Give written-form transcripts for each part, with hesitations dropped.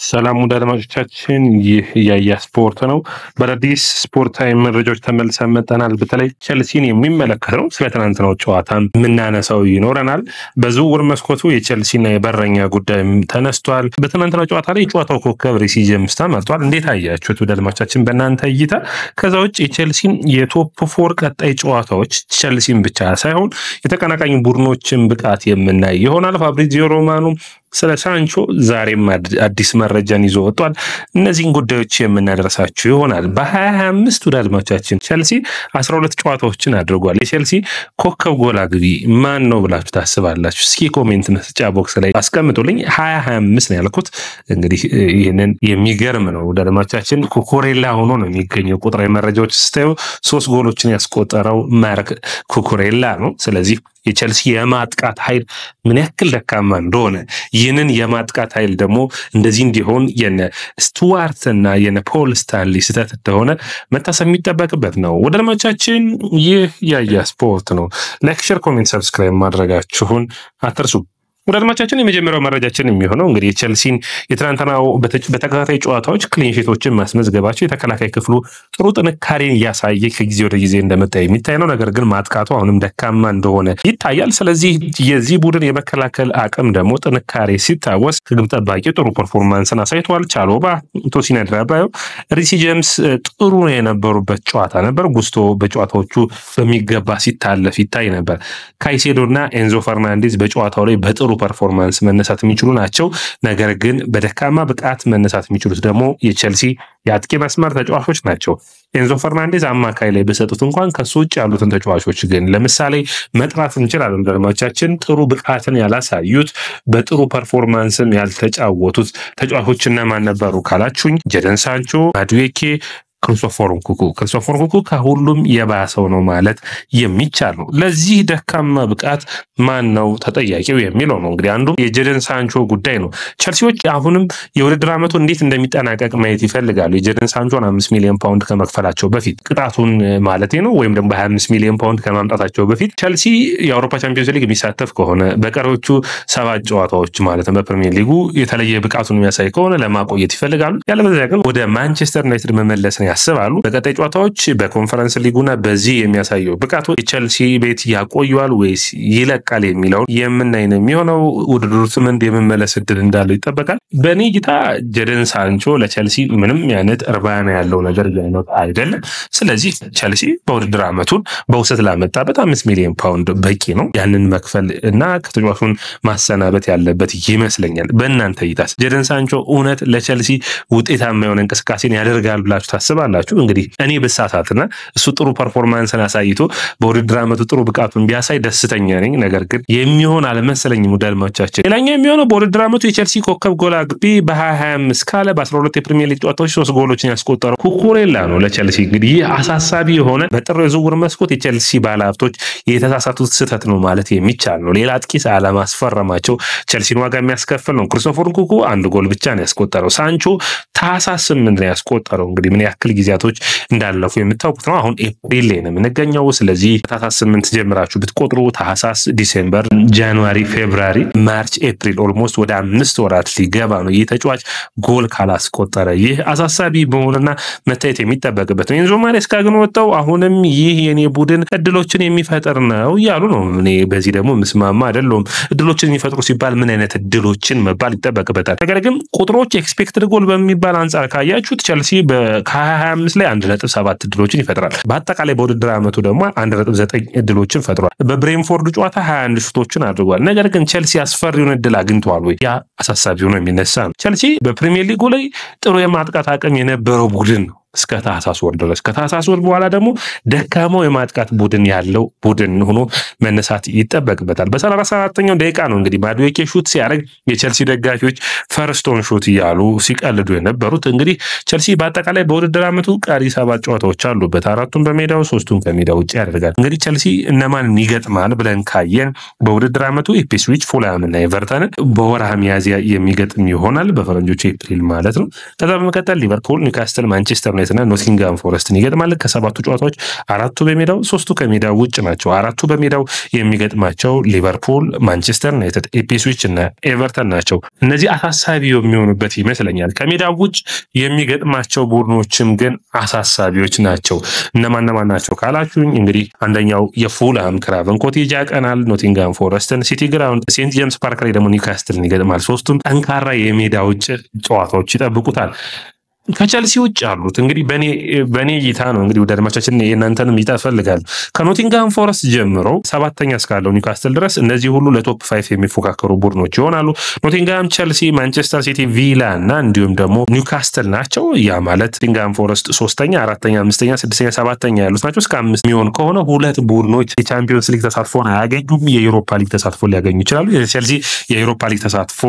ሰላም ወደ አድማጮቻችን ይህ ያያ ስፖርት ነው። በአዲስ ስፖርታዊ መረጃዎች ተመልሰን መጥተናል። በተለይ ቸልሲን የሚመለከተው ስለ ትናንትናው ጨዋታ የምናነሳው ይኖረናል። በዝውውር መስኮቱ የቸልሲና የበረኛ ጉዳይ ተነስቷል። በትናንትናው ጨዋታ ላይ የጨዋታው ኮከብ ሪሲ ጄምስ ተመርጧል። እንዴት አያችሁት ወደ አድማጮቻችን በእናንተ እይታ? ከዛ ውጭ የቸልሲን የቶፕ ፎር ቀጣይ ጨዋታዎች ቸልሲን ብቻ ሳይሆን የተቀናቃኝ ቡድኖችን ብቃት የምናይ ይሆናል። ፋብሪዚዮ ሮማኖ ስለ ሳንቾ ዛሬም አዲስ መረጃን ይዞ ወጥቷል። እነዚህን ጉዳዮች የምናደርሳችሁ ይሆናል። በ2025 ወደ አድማጮቻችን ቸልሲ 12 ጨዋታዎችን አድርጓል። የቸልሲ ኮከብ ጎል አግቢ ማን ነው ብላችሁ ታስባላችሁ? እስኪ ኮሜንት መስጫ ቦክስ ላይ አስቀምጡልኝ። 2025 ነው ያልኩት። እንግዲህ ይህንን የሚገርም ነው። ወደ አድማጮቻችን ኩኩሬላ ሆኖ ነው የሚገኘው። ቁጥራዊ መረጃዎች ስታዩ 3 ጎሎችን ያስቆጠረው ማርክ ኩኩሬላ ነው። ስለዚህ የቸልሲ የማጥቃት ኃይል ምን ያክል ደካማ እንደሆነ ይህንን የማጥቃት ኃይል ደግሞ እንደዚህ እንዲሆን የነ ስቱዋርት እና የነ ፖል ስታንሊ ስህተት እንደሆነ መታሰብ የሚጠበቅበት ነው። ወደ አድማጮቻችን ይህ ያያ ስፖርት ነው። ላይክ፣ ሼር፣ ኮሜንት፣ ሰብስክራይብ ማድረጋችሁን አትርሱ። ወደ አድማጮቻችን የመጀመሪያው መረጃችን የሚሆነው እንግዲህ የቸልሲን የትናንትናው በተከታታይ ጨዋታዎች ክሊንሺቶችን ማስመዝገባቸው የተከላካይ ክፍሉ ጥሩ ጥንካሬን እያሳየ ከጊዜ ወደ ጊዜ እንደመጣ የሚታይ ነው። ነገር ግን ማጥቃቱ አሁንም ደካማ እንደሆነ ይታያል። ስለዚህ የዚህ ቡድን የመከላከል አቅም ደግሞ ጥንካሬ ሲታወስ ከግብ ጠባቂ ጥሩ ፐርፎርማንስን አሳይቷል። ቻሎባ፣ ቶሲን አድራባዮ፣ ሪሲ ጄምስ ጥሩ የነበሩበት ጨዋታ ነበር። ጉስቶ በጨዋታዎቹ በሚገባ ሲታለፍ ይታይ ነበር። ካይሴዶና ኤንዞ ፈርናንዴዝ በጨዋታው ላይ በጥሩ ፐርፎርማንስ መነሳት የሚችሉ ናቸው። ነገር ግን በደካማ ብቃት መነሳት የሚችሉት ደግሞ የቸልሲ የአጥቂ መስመር ተጫዋቾች ናቸው። ኤንዞ ፈርናንዴዝ አማካይ ላይ በሰጡት እንኳን ከሱ ውጭ ያሉትን ተጫዋቾች ግን ለምሳሌ መጥራት እንችላለን። ደርማቻችን ጥሩ ብቃትን ያላሳዩት በጥሩ ፐርፎርማንስም ያልተጫወቱት ተጫዋቾች እነማን ነበሩ ካላችሁኝ ጀደን ሳንቾ፣ ማዱዌኬ፣ ክርስቶፈር ንኩኩ ከሁሉም የባሰው ነው ማለት የሚቻል ነው። ለዚህ ደካማ ብቃት ማን ነው ተጠያቂው የሚለው ነው። እንግዲህ አንዱ የጀደን ሳንቾ ጉዳይ ነው። ቸልሲዎች አሁንም የውድድር ዓመቱ እንዴት እንደሚጠናቀቅ ማየት ይፈልጋሉ። የጀደን ሳንቾን 5 ሚሊዮን ፓውንድ ከመክፈላቸው በፊት ቅጣቱን ማለት ነው ወይም ደግሞ በ25 ሚሊዮን ፓውንድ ከማምጣታቸው በፊት ቸልሲ የአውሮፓ ቻምፒዮንስ ሊግ የሚሳተፍ ከሆነ በቀሪዎቹ 7 ጨዋታዎች ማለት ነው በፕሪሚየር ሊጉ የተለየ ብቃቱን የሚያሳይ ከሆነ ለማቆየት ይፈልጋሉ። ያለበለዚያ ግን ወደ ማንቸስተር ዩናይትድ መመለስ ያስባሉ። በቀጣይ ጨዋታዎች በኮንፈረንስ ሊጉና በዚህ የሚያሳየው ብቃቱ የቸልሲ ቤት ያቆየዋል ወይስ ይለቃል የሚለውን የምናይ ነው የሚሆነው። ውድድሩ ስምንት የመመለስ እድል እንዳለው ይጠበቃል። በእኔ እይታ ጀደን ሳንቾ ለቸልሲ ምንም አይነት እርባና ያለው ነገር ያለው አይደለም። ስለዚህ ቸልሲ በውድድር ዓመቱን በውሰት ላመጣበት 5 ሚሊዮን ፓውንድ በቂ ነው። ያንን መክፈል እና ከተጫዋቹን ማሰናበት ያለበት ይመስለኛል። በእናንተ እይታስ ጀደን ሳንቾ እውነት ለቸልሲ ውጤታማ የሆነ እንቅስቃሴን ያደርጋል ብላችሁ ታስባላችሁ? እንግዲህ እኔ በሳሳትና እሱ ጥሩ ፐርፎርማንስን አሳይቶ በውድድር ዓመቱ ጥሩ ብቃቱን ቢያሳይ ደስተኛ ነኝ። ነገር ግን የሚሆን አለመሰለኝም። ሙዳልማቻችን ሌላኛው የሚሆነው በውድድር ዓመቱ የቸልሲ ኮከብ ጎል አግቢ በ2025 ካለ በ12 የፕሪሚየር ሊግ ጨዋታዎች 3 ጎሎችን ያስቆጠረው ኩኩሬላ ነው ለቸልሲ። እንግዲህ ይህ አሳሳቢ የሆነ በጥር የዝውውር መስኮት የቸልሲ ባለሀብቶች የተሳሳቱት ስህተት ነው ማለት የሚቻል ነው። ሌላ አጥቂ አለማስፈረማቸው ቸልሲን ዋጋ የሚያስከፍል ነው። ክርስቶፈር ንኩኩ 1 ጎል ብቻ ነው ያስቆጠረው። ሳንቾ ታህሳስ 8 ነው ያስቆጠረው። እንግዲህ ምን ያክል ጊዜያቶች እንዳለፉ የምታውቁት ነው። አሁን ኤፕሪል ላይ ነው የምንገኘው። ስለዚህ ታህሳስ 8 ጀምራችሁ ብትቆጥሩ ታህሳስ፣ ዲሴምበር፣ ጃንዋሪ፣ ፌብሩዋሪ፣ ማርች፣ ኤፕሪል ኦልሞስት ወደ 5 ወራት ሊገባ ነው ይህ ተጫዋች ጎል ካላስቆጠረ። ይህ አሳሳቢ በሆነና መታየት የሚጠበቅበት ነው። ኤንዞ ማሬስካ ግን ወጣው አሁንም ይህ የኔ ቡድን እድሎችን የሚፈጥር ነው እያሉ ነው። እኔ በዚህ ደግሞ ምስማማ አይደለም። እድሎችን የሚፈጥሩ ሲባል ምን አይነት እድሎችን መባል ይጠበቅበታል። ነገር ግን ቁጥሮች ኤክስፔክትድ ጎል በሚባል አንጻር ካያችሁት ቸልሲ በ25 ላይ 1.7 እድሎችን ይፈጥራል። በአጠቃላይ በውድድር ዓመቱ ደግሞ 1.9 እድሎችን ፈጥሯል። በብሬንፎርድ ጨዋታ 21 ሹቶችን አድርጓል። ነገር ግን ቸልሲ አስፈሪውን እድል አግኝቷል ወይ? ያ አሳሳቢ ሆኖ የሚነሳ ነው። ቸልሲ በፕሪሚየር ሊጉ ላይ ጥሩ የማጥቃት አቅም የነበረው ቡድን ነው እስከ ታህሳስ ወር ድረስ። ከታህሳስ ወር በኋላ ደግሞ ደካማው የማጥቃት ቡድን ያለው ቡድን ሆኖ መነሳት ይጠበቅበታል። በ34ኛው ደቂቃ ነው እንግዲህ ማዱዌኬ ሹት ሲያደርግ የቸልሲ ደጋፊዎች ፈርስቶን ሹት እያሉ ሲቀልዱ የነበሩት። እንግዲህ ቸልሲ በአጠቃላይ በውድድር ዓመቱ ቀሪ 7 ጨዋታዎች አሉበት። 4ቱን በሜዳው 3ቱን ከሜዳ ውጭ ያደርጋል። እንግዲህ ቸልሲ እነማንን ይገጥማል ብለን ካየን በውድድር ዓመቱ ኢፕስዊች፣ ፉልሃም እና ኤቨርተንን በወርሃ ሚያዝያ የሚገጥም ይሆናል። በፈረንጆቹ ኤፕሪል ማለት ነው። ከዛ በመቀጠል ሊቨርፑል፣ ኒውካስትል፣ ማንቸስተር ለማየትና ኖቲንጋም ፎረስትን ይገጥማል። ከሰባቱ ጨዋታዎች አራቱ በሜዳው ሶስቱ ከሜዳው ውጭ ናቸው። አራቱ በሜዳው የሚገጥማቸው ሊቨርፑል፣ ማንቸስተር ዩናይትድ፣ ኢፕስዊች እና ኤቨርተን ናቸው። እነዚህ አሳሳቢ የሚሆኑበት ይመስለኛል። ከሜዳው ውጭ የሚገጥማቸው ቡድኖችም ግን አሳሳቢዎች ናቸው። እነማን ናቸው ካላችሁኝ እንግዲህ አንደኛው የፉልሃም ክራቨን ኮቴጅ ያቀናል፣ ኖቲንጋም ፎረስትን፣ ሲቲ ግራውንድ፣ ሴንት ጄምስ ፓርክ ላይ ደግሞ ኒውካስትልን ይገጥማል። ሶስቱም ጠንካራ የሜዳ ውጭ ጨዋታዎች ይጠብቁታል። ከቸልሲ ውጭ ያሉት እንግዲህ በኔ እይታ ነው እንግዲህ ወደ አድማቻችን የእናንተንም እይታ ፈልጋል። ከኖቲንጋም ፎረስት ጀምሮ ሰባተኛ እስካለው ኒውካስትል ድረስ እነዚህ ሁሉ ለቶፕ 5 የሚፎካከሩ ቡድኖች ይሆናሉ። ኖቲንጋም፣ ቸልሲ፣ ማንቸስተር ሲቲ፣ ቪላ እና እንዲሁም ደግሞ ኒውካስትል ናቸው። ያ ማለት ኖቲንጋም ፎረስት 3ኛ፣ 4ኛ፣ 5ኛ፣ 6ኛ፣ 7ኛ ያሉት ናቸው። እስከ 5 የሚሆን ከሆነ ሁለት ቡድኖች የቻምፒዮንስ ሊግ ተሳትፎን አያገኙም። የዩሮፓ ሊግ ተሳትፎ ሊያገኙ ይችላሉ። የቸልሲ የዩሮፓ ሊግ ተሳትፎ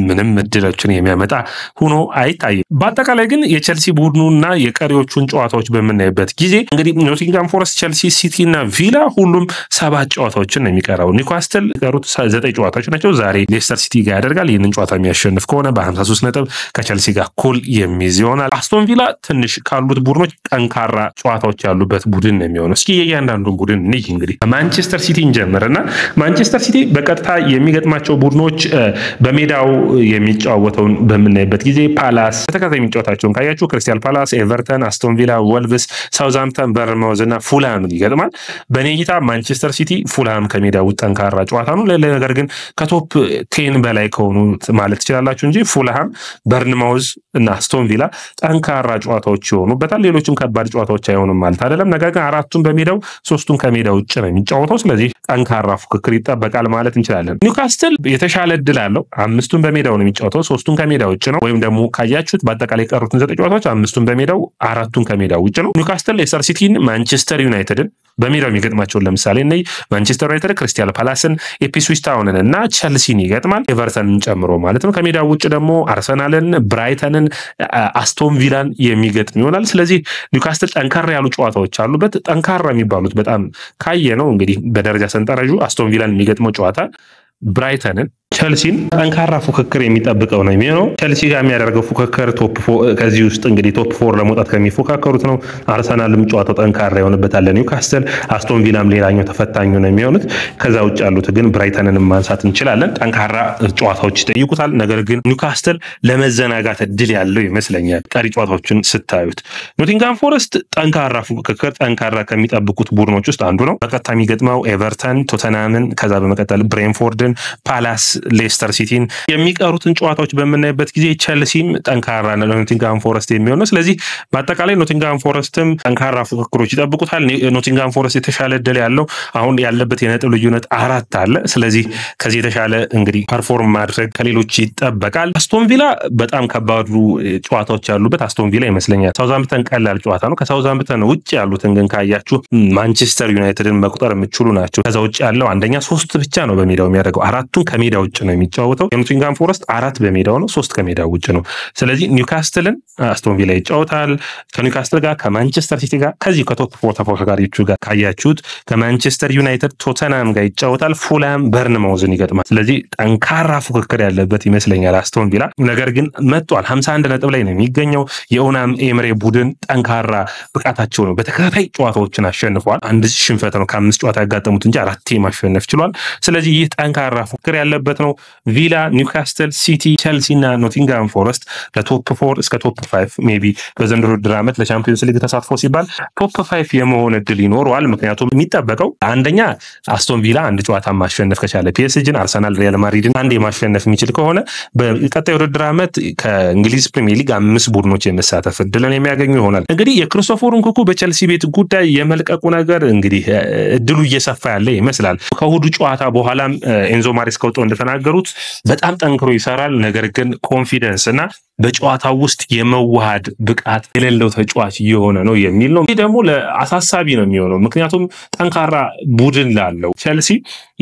ምንም እድሎችን የሚያመጣ ሆኖ አይታይም። በአጠቃላይ ግን የቸልሲ ቡድኑና የቀሪዎቹን ጨዋታዎች በመናይበት ጊዜ እንግዲህ ኖቲንጋም ፎረስት፣ ቸልሲ፣ ሲቲ እና ቪላ ሁሉም 7 ጨዋታዎችን ነው የሚቀረው። ኒውካስትል የቀሩት 9 ጨዋታዎች ናቸው። ዛሬ ሌስተር ሲቲ ጋር ያደርጋል። ይህንን ጨዋታ የሚያሸንፍ ከሆነ በ53 ነጥብ ከቸልሲ ጋር እኩል የሚይዝ ይሆናል። አስቶን ቪላ ትንሽ ካሉት ቡድኖች ጠንካራ ጨዋታዎች ያሉበት ቡድን ነው የሚሆነው። እስኪ የእያንዳንዱን ቡድን እንይ። እንግዲህ ማንቸስተር ሲቲን ጀምርና ማንቸስተር ሲቲ በቀጥታ የሚገጥማቸው ቡድኖች በሜዳው የሚጫወተውን በምናይበት ጊዜ ፓላስ ተከታታይ የሚጫወታቸውን ካያችሁ ክሪስታል ፓላስ፣ ኤቨርተን፣ አስቶን ቪላ፣ ወልቭስ፣ ሳውዝሃምፕተን፣ በርንማውዝ እና ፉልሃምን ይገጥማል። በኔ እይታ ማንቸስተር ሲቲ ፉልሃም ከሜዳው ውስጥ ጠንካራ ጨዋታ ነው። ነገር ግን ከቶፕ 10 በላይ ከሆኑ ማለት ትችላላችሁ እንጂ ፉልሃም፣ በርንማውዝ እና አስቶን ቪላ ጠንካራ ጨዋታዎች ይሆኑበታል። ሌሎችም ከባድ ጨዋታዎች አይሆኑም ማለት አይደለም። ነገር ግን አራቱን በሜዳው ሶስቱን ከሜዳው ውጭ ነው የሚጫወተው። ስለዚህ ጠንካራ ፉክክር ይጠበቃል ማለት እንችላለን። ኒውካስትል የተሻለ እድል አለው። 5ቱን በሜዳው ነው የሚጫወተው፣ 3ቱን ከሜዳው ውጭ ነው። ወይም ደግሞ ካያችሁት በአጠቃላይ የቀሩትን 9 ጨዋታዎች 5ቱን በሜዳው 4ቱን ከሜዳው ውጭ ነው። ኒውካስትል ሌስተር ሲቲን፣ ማንቸስተር ዩናይትድን በሜዳው የሚገጥማቸውን ለምሳሌ እነ ማንቸስተር ዩናይትድ ክሪስታል ፓላስን፣ ኢፕስዊች ታውንን እና ቸልሲን ይገጥማል፣ ኤቨርተንን ጨምሮ ማለት ነው። ከሜዳው ውጭ ደግሞ አርሰናልን፣ ብራይተንን፣ አስቶን ቪላን የሚገጥም ይሆናል። ስለዚህ ኒውካስትል ጠንካራ ያሉ ጨዋታዎች አሉበት። ጠንካራ የሚባሉት በጣም ካየ ነው እንግዲህ በደረጃ ሰንጠረዡ አስቶን ቪላን የሚገጥመው ጨዋታ፣ ብራይተንን፣ ቸልሲን ጠንካራ ፉክክር የሚጠብቀው ነው የሚሆነው። ቸልሲ ጋር የሚያደርገው ፉክክር ከዚህ ውስጥ እንግዲህ ቶፕ 4 ለመውጣት ከሚፎካከሩት ነው። አርሰናልም ጨዋታው ጠንካራ ይሆንበታል ለኒውካስትል። አስቶን ቪላም ሌላኛው ተፈታኙ ነው የሚሆኑት። ከዛ ውጭ ያሉት ግን ብራይተንን ማንሳት እንችላለን። ጠንካራ ጨዋታዎች ይጠይቁታል። ነገር ግን ኒውካስትል ለመዘናጋት እድል ያለው ይመስለኛል ቀሪ ጨዋታዎችን ስታዩት። ኖቲንጋም ፎረስት ጠንካራ ፉክክር ጠንካራ ከሚጠብቁት ቡድኖች ውስጥ አንዱ ነው። በቀጥታ የሚገጥመው ኤቨርተን፣ ቶተናምን፣ ከዛ በመቀጠል ብሬንፎርድን፣ ፓላስ፣ ሌስተር ሲቲን። የሚቀሩትን ጨዋታዎች በምናይበት ጊዜ ቸልሲም ጠንካራ ነው ኖቲንጋም ፎረስት የሚሆነው። ስለዚህ በአጠቃላይ ኖቲንጋም ፎረስትም ጠንካራ ፉክክሮች ይጠብቁታል። ኖቲንጋም ፎረስት የተሻለ እድል ያለው አሁን ያለበት የነጥብ ልዩነት 4 አለ። ስለዚህ ከዚህ የተሻለ እንግዲህ ፐርፎርም ማድረግ ከሌሎች ይጠበቃል። አስቶን ቪላ በጣም ከባዱ ጨዋታዎች ያሉበት አስቶን ቪላ ይመስለኛል። ሳውዝሃምፕተን ቀላል ጨዋታ ነው። ከሳውዝሃምፕተን ውጭ ያሉትን ግን ካያችሁ ማንቸስተር ዩናይትድን መቁጠር የምትችሉ ናቸው። ከዛ ውጭ ያለው አንደኛ 3 ብቻ ነው በሜዳው የሚያደርገው፣ 4ቱን ከሜዳው ውጭ ነው የሚጫወተው። የኖቲንጋም ፎረስት 4 በሜዳው ነው፣ 3 ከሜዳው ውጭ ነው። ስለዚህ ኒውካስትልን አስቶን ቪላ ይጫወታል። ከኒውካስትል ጋር ከማንቸስተር ሲቲ ጋር ከዚህ ከቶፕ 4 ተፎካካሪዎቹ ጋር ካያችሁት ከማንቸስተር ዩናይትድ ቶተናም ጋር ይጫወታል። ፉልሃም በርንማውዝን ይገጥማል። ስለዚህ ጠንካራ ፉክክር ያለበት ይመስለኛል አስቶን ቪላ። ነገር ግን መጥቷል 51 ነጥብ ላይ ነው የሚገኘው። የኡናም ኤምሬ ቡድን ጠንካራ ብቃታቸው ነው። በተከታታይ ጨዋታዎችን አሸንፈዋል። አንድ ሽንፈት ነው ከ5 ጨዋታ ያጋጠሙት እንጂ 4 ማሸነፍ ችሏል። ስለዚህ ይህ ጠንካራ ፉክክር ያለበት ነው። ቪላ፣ ኒውካስትል፣ ሲቲ፣ ቸልሲ እና ኖቲንጋም ፎረስት ለቶፕ 4 እስከ ቶፕ 5 ሜቢ በዘንድሮ ውድድር ዓመት ለቻምፒዮንስ ሊግ ተሳትፎ ሲባል ቶፕ 5 የመሆን እድል ይኖረዋል። ምክንያቱም የሚጠበቀው አንደኛ አስቶን ቪላ አንድ ጨዋታ ማሸነፍ ከቻለ ፒኤስጂን፣ አርሰናል፣ ሪያል ማድሪድን አንድ ማሸነፍ የሚችል ከሆነ በቀጣይ ውድድር ዓመት ከእንግሊዝ ፕሪሚየር ሊግ 5 ቡድኖች የመሳተፍ እድልን የሚያገኙ ይሆናል። እንግዲህ የክሪስቶፈር ንኩኩ በቸልሲ ቤት ጉዳይ የመልቀቁ ነገር እንግዲህ እድሉ እየሰፋ ያለ ይመስላል። ከእሁዱ ጨዋታ በኋላም ኤንዞ ማሬስካ ወጥተው እንደተናገሩት በጣም ጠንክሮ ይሰራል። ነገር ግን ኮንፊደንስ እና በጨዋታው ውስጥ የመዋሃድ ብቃት የሌለው ተጫዋች እየሆነ ነው የሚል ነው። ይህ ደግሞ ለአሳሳቢ ነው የሚሆነው። ምክንያቱም ጠንካራ ቡድን ላለው ቸልሲ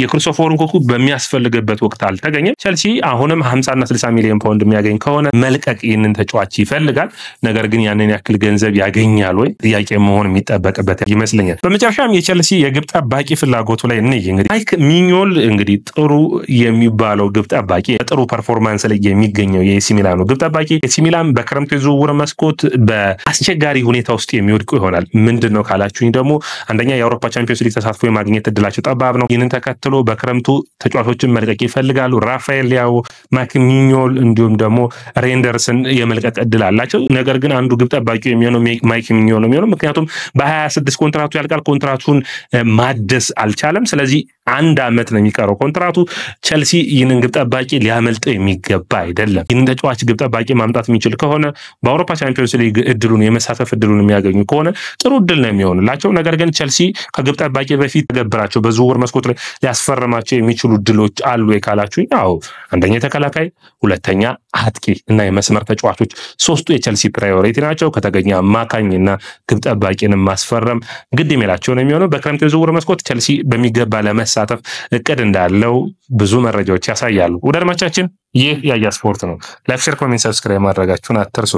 የክሪስቶፈር ንኩኩ በሚያስፈልግበት ወቅት አልተገኘም። ቸልሲ አሁንም 50 እና 60 ሚሊዮን ፓውንድ የሚያገኝ ከሆነ መልቀቅ ይህንን ተጫዋች ይፈልጋል። ነገር ግን ያንን ያክል ገንዘብ ያገኛል ወይ ጥያቄ መሆን የሚጠበቅበት ይመስለኛል። በመጨረሻም የቸልሲ የግብ ጠባቂ ፍላጎቱ ላይ እንይ። እንግዲህ ማይክ ሚኞል እንግዲህ ጥሩ የሚባለው ግብ ጠባቂ ጥሩ ፐርፎርማንስ ላይ የሚገኘው የኤሲ ሚላኑ ግብ ጠባቂ ጠባቂ ኤሲ ሚላን በክረምቱ የዝውውር መስኮት በአስቸጋሪ ሁኔታ ውስጥ የሚወድቁ ይሆናል። ምንድነው ካላችሁኝ ደግሞ አንደኛ የአውሮፓ ቻምፒዮንስ ሊግ ተሳትፎ የማግኘት እድላቸው ጠባብ ነው። ይህንን ተከትሎ በክረምቱ ተጫዋቾችን መልቀቅ ይፈልጋሉ። ራፋኤል ሊያው፣ ማክሚኞል እንዲሁም ደግሞ ሬንደርስን የመልቀቅ እድል አላቸው። ነገር ግን አንዱ ግብ ጠባቂ የሚሆነው ማክሚኞል ነው የሚሆነው። ምክንያቱም በ26 ኮንትራቱ ያልቃል። ኮንትራቱን ማደስ አልቻለም። ስለዚህ 1 ዓመት ነው የሚቀረው ኮንትራቱ። ቸልሲ ይህንን ግብ ጠባቂ ሊያመልጠው የሚገባ አይደለም። ይህንን ተጫዋች ግብ ጠባቂ ማምጣት የሚችል ከሆነ በአውሮፓ ቻምፒዮንስ ሊግ እድሉን የመሳተፍ እድሉን የሚያገኙ ከሆነ ጥሩ እድል ነው የሚሆንላቸው። ነገር ግን ቸልሲ ከግብ ጠባቂ በፊት ተገብራቸው በዝውውር መስኮት ላይ ሊያስፈርማቸው የሚችሉ እድሎች አሉ ካላችሁኝ፣ አዎ አንደኛ ተከላካይ፣ ሁለተኛ አጥቂ እና የመስመር ተጫዋቾች ሶስቱ የቸልሲ ፕራዮሪቲ ናቸው። ከተገኘ አማካኝና ግብ ጠባቂንም ማስፈረም ግድ የሚላቸው ነው የሚሆነው። በክረምት የዝውውር መስኮት ቸልሲ በሚገባ ለመሳተፍ እቅድ እንዳለው ብዙ መረጃዎች ያሳያሉ። ወደ አድማቻችን ይህ ያያ ስፖርት ነው። ላይክ፣ ሼር፣ ኮሜንት፣ ሰብስክራይብ ማድረጋችሁን አትርሱ።